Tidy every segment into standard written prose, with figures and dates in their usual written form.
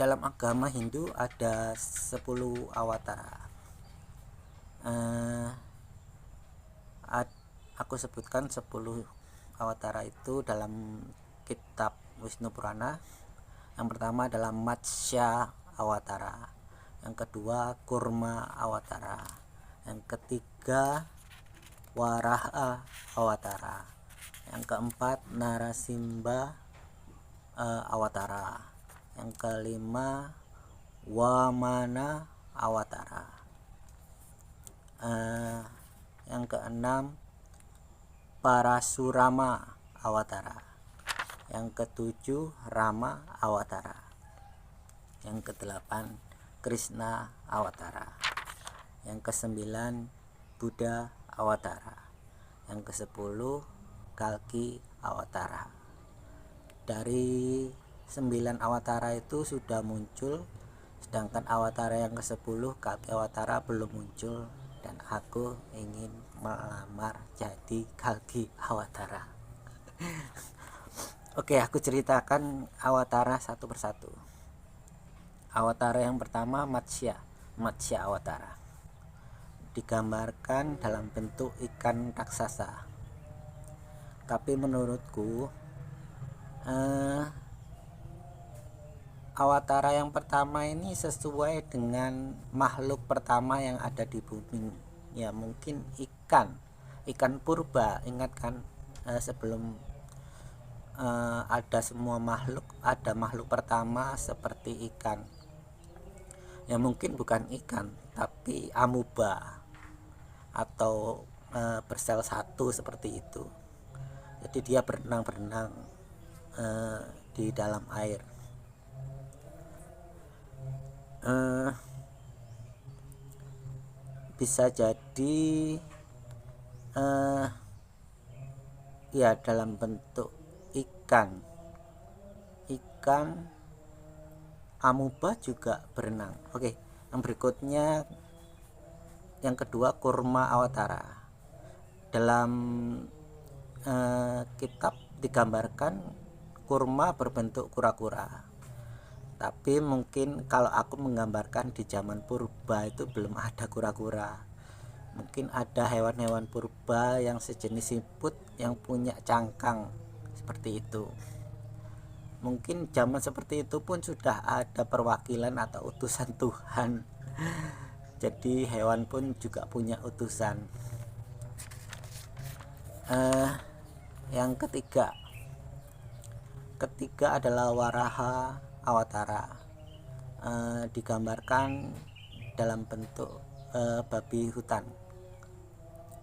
dalam agama Hindu ada 10 awatara. Aku sebutkan 10 awatara itu dalam kitab Wisnu Purana. Yang pertama adalah Matsya Awatara, yang kedua Kurma Awatara, yang ketiga Waraha Awatara, yang keempat Narasimha Awatara, yang kelima Wamana Awatara, yang keenam Parasurama Awatara, yang ketujuh Rama Awatara, yang kedelapan Krishna Awatara, yang kesembilan Buddha Awatara, yang kesepuluh Kalki Awatara. Dari 9 awatara itu sudah muncul, sedangkan awatara yang ke-10 Kalki Awatara belum muncul, dan aku ingin melamar jadi Kalki Awatara. Oke, aku ceritakan awatara satu persatu. Awatara yang pertama Matsya Awatara, digambarkan dalam bentuk ikan raksasa. Tapi menurutku awatara yang pertama ini sesuai dengan makhluk pertama yang ada di bumi. Ya mungkin ikan purba. Ingat kan, sebelum ada semua makhluk, ada makhluk pertama seperti ikan. Ya mungkin bukan ikan, tapi amuba atau bersel satu seperti itu. Jadi dia berenang di dalam air. Bisa jadi ya dalam bentuk ikan amuba juga berenang. Oke, yang berikutnya yang kedua Kurma Awatara. Dalam kitab digambarkan kurma berbentuk kura-kura. Tapi mungkin kalau aku menggambarkan di zaman purba itu belum ada kura-kura. Mungkin ada hewan-hewan purba yang sejenis siput yang punya cangkang seperti itu. Mungkin zaman seperti itu pun sudah ada perwakilan atau utusan Tuhan. Jadi hewan pun juga punya utusan. Yang ketiga adalah Waraha Awatara, digambarkan dalam bentuk babi hutan.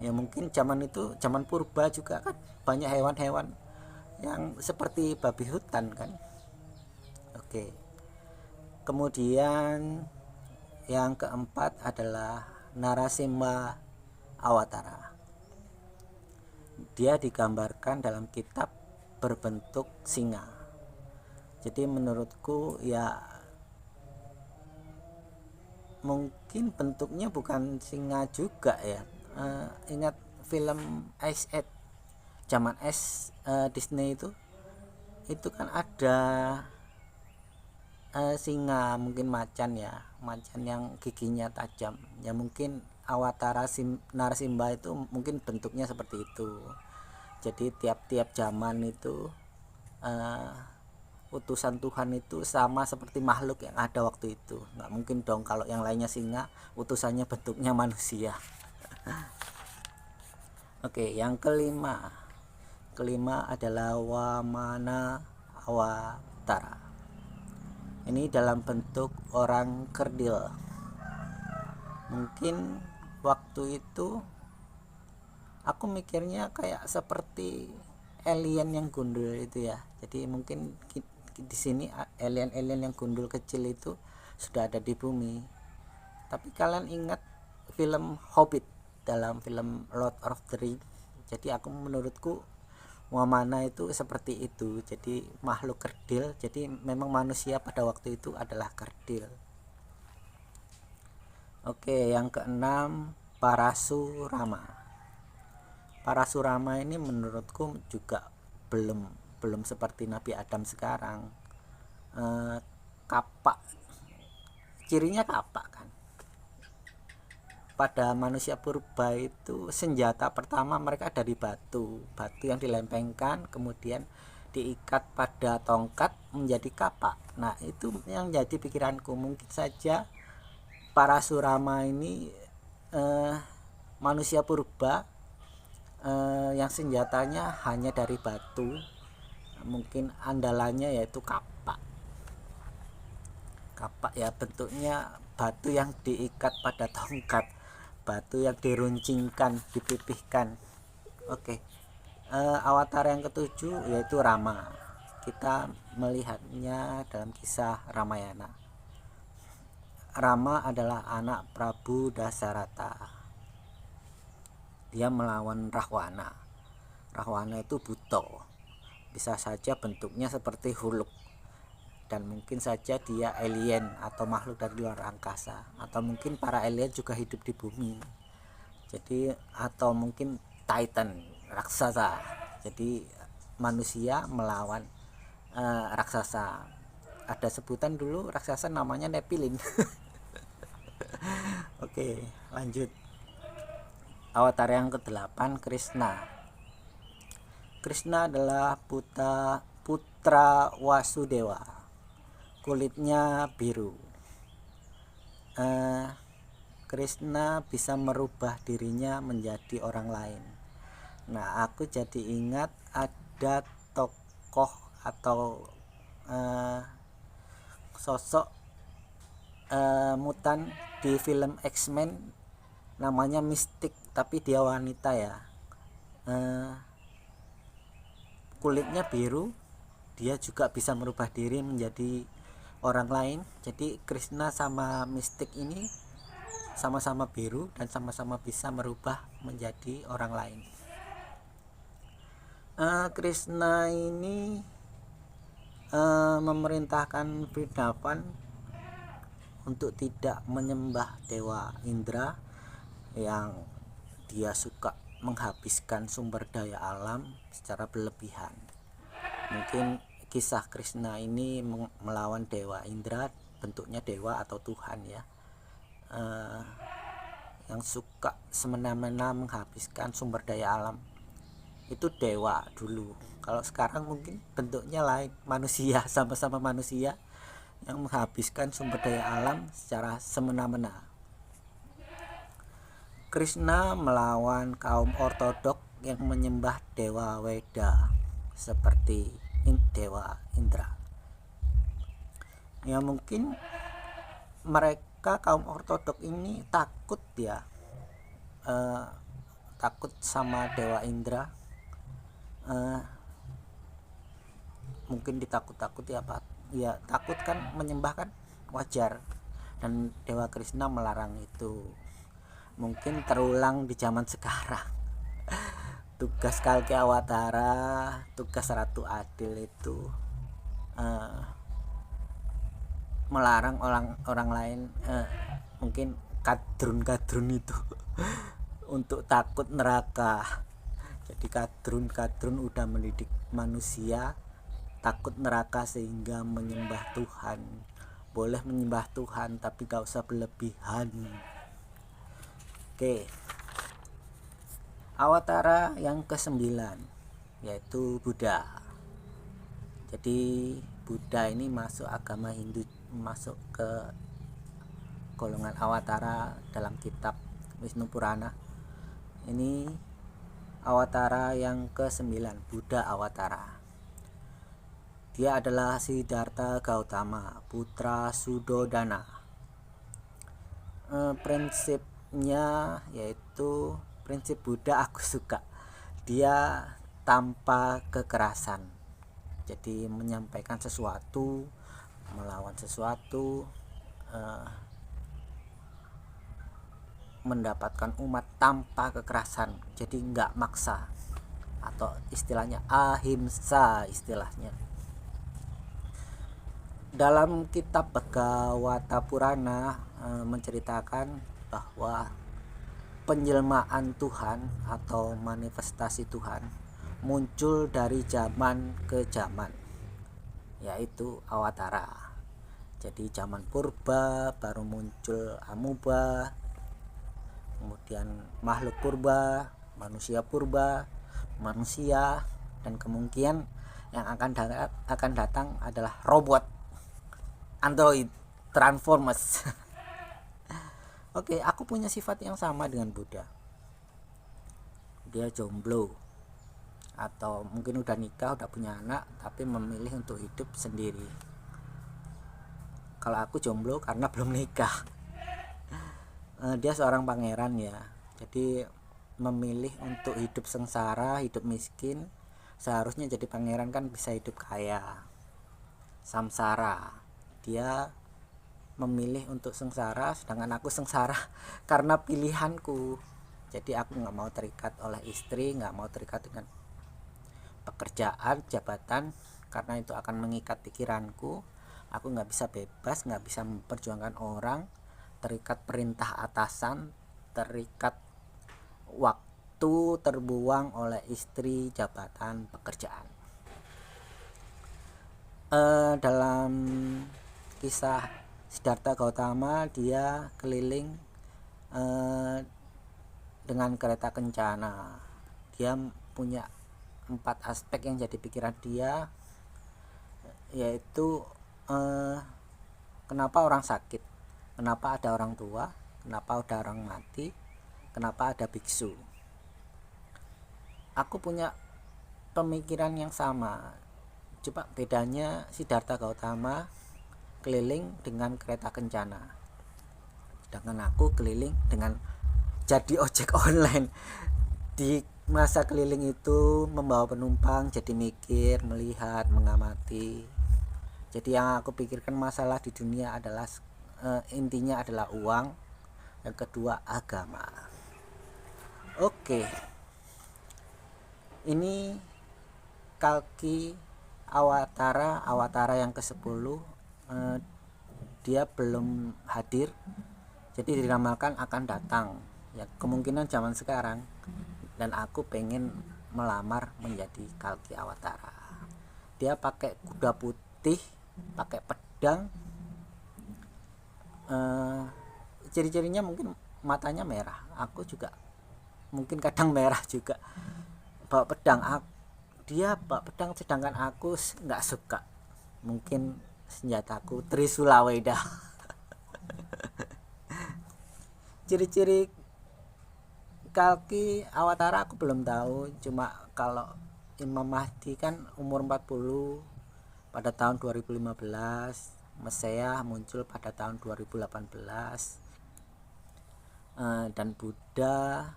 Ya mungkin zaman itu, zaman purba juga kan banyak hewan-hewan yang seperti babi hutan kan. Oke. Kemudian yang keempat adalah Narasimha Awatara. Dia digambarkan dalam kitab berbentuk singa. Jadi menurutku ya mungkin bentuknya bukan singa juga ya. Ingat film Ice Age zaman Disney itu kan ada singa, mungkin macan yang giginya tajam. Ya mungkin awatara Narasimha itu mungkin bentuknya seperti itu. Jadi tiap-tiap zaman itu utusan Tuhan itu sama seperti makhluk yang ada waktu itu. Nggak mungkin dong kalau yang lainnya singa, utusannya bentuknya manusia. Oke, yang kelima adalah Wamana Awatara. Ini dalam bentuk orang kerdil. Mungkin waktu itu aku mikirnya kayak seperti alien yang gundul itu ya. Jadi mungkin di sini alien yang gundul kecil itu sudah ada di bumi. Tapi kalian ingat film Hobbit, dalam film Lord of the Rings? Jadi menurutku Wamana itu seperti itu. Jadi makhluk kerdil. Jadi memang manusia pada waktu itu adalah kerdil. Oke, yang keenam Parasurama. Parasurama ini menurutku juga belum seperti Nabi Adam sekarang. kapak, cirinya kapak kan. Pada manusia purba itu senjata pertama mereka dari batu yang dilempengkan kemudian diikat pada tongkat menjadi kapak. Nah itu yang jadi pikiranku, mungkin saja para Surama ini manusia purba yang senjatanya hanya dari batu, mungkin andalannya yaitu kapak ya, bentuknya batu yang diikat pada tongkat, batu yang diruncingkan, dipipihkan. Oke. Avatar yang ketujuh yaitu Rama. Kita melihatnya dalam kisah Ramayana. Rama adalah anak Prabu Dasarata. Dia melawan Rahwana. Rahwana itu buto, bisa saja bentuknya seperti Huluk, dan mungkin saja dia alien atau makhluk dari luar angkasa, atau mungkin para alien juga hidup di bumi. Jadi atau mungkin Titan, raksasa. Jadi manusia melawan raksasa. Ada sebutan dulu raksasa namanya Nephilim. Oke, lanjut. Avatar yang ke-8 Krishna. Krishna adalah putra Wasudewa. Kulitnya biru. Krishna bisa merubah dirinya menjadi orang lain. Nah, aku jadi ingat ada tokoh atau sosok mutan di film X-Men namanya Mystic, tapi dia wanita ya. Kulitnya biru, dia juga bisa merubah diri menjadi orang lain. Jadi Krishna sama Mystic ini sama-sama biru dan sama-sama bisa merubah menjadi orang lain. Krishna ini memerintahkan Vrindavan untuk tidak menyembah Dewa Indra yang dia suka menghabiskan sumber daya alam secara berlebihan. Mungkin kisah Krishna ini melawan Dewa Indra, bentuknya dewa atau Tuhan ya, yang suka semena-mena menghabiskan sumber daya alam. Itu dewa dulu. Kalau sekarang mungkin bentuknya lain, manusia, sama-sama manusia yang menghabiskan sumber daya alam secara semena-mena. Krishna melawan kaum ortodok yang menyembah dewa Weda seperti Dewa Indra. Ya mungkin mereka kaum ortodok ini takut ya, takut sama Dewa Indra. Mungkin ditakut-takuti apa ya, takut kan, menyembah kan wajar, dan Dewa Krishna melarang itu. Mungkin terulang di zaman sekarang. Tugas Kalki Awatara, tugas Ratu Adil itu melarang orang lain, mungkin kadrun itu untuk takut neraka. Jadi kadrun udah mendidik manusia takut neraka sehingga menyembah Tuhan. Boleh menyembah Tuhan tapi gak usah berlebihan. Oke. Awatara yang ke-9 yaitu Buddha. Jadi Buddha ini masuk agama Hindu, masuk ke golongan awatara dalam kitab Wisnu Purana. Ini awatara yang ke-9, Buddha awatara. Dia adalah Siddhartha Gautama, putra Sudodana. Prinsipnya yaitu prinsip Buddha aku suka. Dia tanpa kekerasan. Jadi menyampaikan sesuatu, melawan sesuatu, mendapatkan umat tanpa kekerasan. Jadi nggak maksa, atau istilahnya ahimsa istilahnya. Dalam kitab Bhagavata Purana menceritakan bahwa penjelmaan Tuhan atau manifestasi Tuhan muncul dari zaman ke zaman, yaitu awatara. Jadi zaman purba baru muncul amuba, kemudian makhluk purba, manusia, dan kemungkinan yang akan datang adalah robot, android, transformers. Oke, aku punya sifat yang sama dengan Buddha. Dia jomblo, atau mungkin udah nikah, udah punya anak, tapi memilih untuk hidup sendiri. Kalau aku jomblo karena belum nikah. Dia seorang pangeran ya, jadi memilih untuk hidup sengsara, hidup miskin. Seharusnya jadi pangeran kan bisa hidup kaya, samsara. Dia memilih untuk sengsara, sedangkan aku sengsara karena pilihanku. Jadi aku nggak mau terikat oleh istri, nggak mau terikat dengan pekerjaan, jabatan, karena itu akan mengikat pikiranku. Aku nggak bisa bebas, nggak bisa memperjuangkan orang, terikat perintah atasan, terikat waktu, terbuang oleh istri, jabatan, pekerjaan. Dalam kisah Siddhartha Gautama, dia keliling dengan kereta kencana. Dia punya 4 aspek yang jadi pikiran dia, yaitu kenapa orang sakit, kenapa ada orang tua, kenapa ada orang mati, kenapa ada biksu. Aku punya pemikiran yang sama, coba bedanya Siddhartha Gautama keliling dengan kereta kencana, sedangkan aku keliling dengan jadi ojek online. Di masa keliling itu membawa penumpang, jadi mikir, melihat, mengamati. Jadi yang aku pikirkan masalah di dunia adalah intinya adalah uang, yang kedua agama. Oke, ini Kalki Awatara yang ke-10. Dia belum hadir, jadi diramalkan akan datang ya, kemungkinan zaman sekarang. Dan aku pengen melamar menjadi Kalki Awatara. Dia pakai kuda putih, pakai pedang, ciri-cirinya mungkin matanya merah, aku juga mungkin kadang merah juga. Bawa pedang, dia bawa pedang, sedangkan aku nggak suka. Mungkin senjataku Trisula Weda. Ciri-ciri Kalki Awatara aku belum tahu, cuma kalau Imam Mahdi kan umur 40 pada tahun 2015, Mesiah muncul pada tahun 2018. Dan Buddha,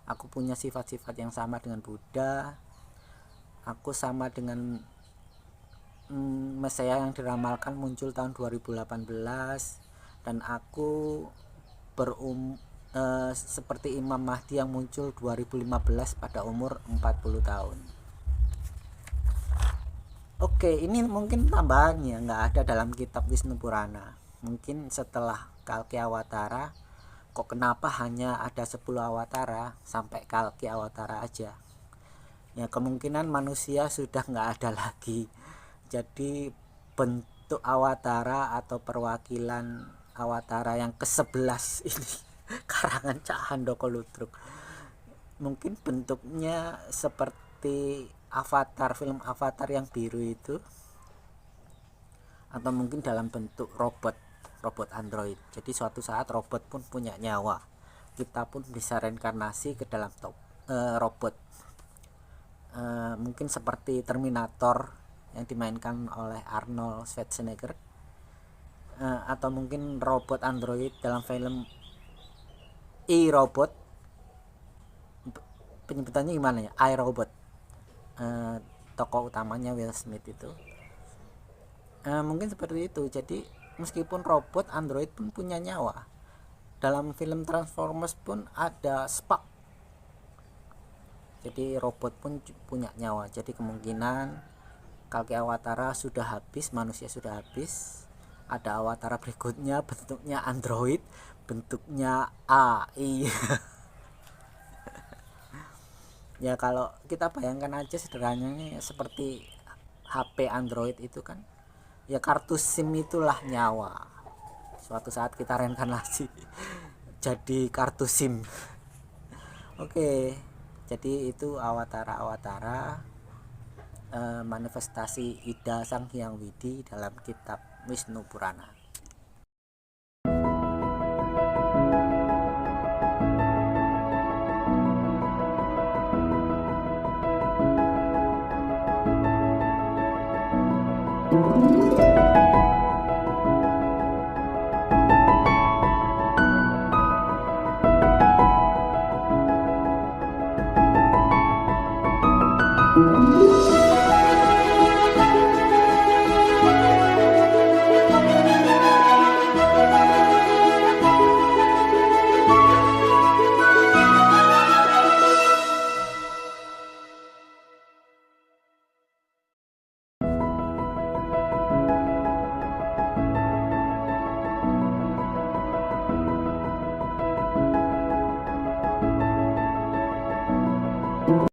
aku punya sifat-sifat yang sama dengan Buddha. Aku sama dengan Mesiah yang diramalkan muncul tahun 2018, dan aku seperti Imam Mahdi yang muncul 2015 pada umur 40 tahun. Oke, ini mungkin tambahannya nggak ada dalam kitab Wisnu Purana. Mungkin setelah Kalki Awatara, kok kenapa hanya ada 10 awatara sampai Kalki Awatara aja? Ya kemungkinan manusia sudah nggak ada lagi. Jadi bentuk awatara atau perwakilan awatara yang ke-11 ini karangan Cak Handoko Lutruk, mungkin bentuknya seperti Avatar, film Avatar yang biru itu, atau mungkin dalam bentuk robot android. Jadi suatu saat robot pun punya nyawa, kita pun bisa reinkarnasi ke dalam robot. Mungkin seperti Terminator yang dimainkan oleh Arnold Schwarzenegger, atau mungkin robot android dalam film iRobot, penyebutannya gimana ya, iRobot, tokoh utamanya Will Smith itu. Mungkin seperti itu. Jadi meskipun robot android pun punya nyawa. Dalam film Transformers pun ada Spark, jadi robot pun punya nyawa. Jadi kemungkinan Kalki Awatara sudah habis, manusia sudah habis, ada awatara berikutnya bentuknya android, bentuknya AI. Ya kalau kita bayangkan aja sederhananya seperti HP Android itu kan Ya kartu SIM itulah nyawa. Suatu saat kita reinkarnasi jadi kartu SIM. Oke, jadi itu awatara manifestasi Ida Sang Hyang Widi dalam kitab Wisnu Purana.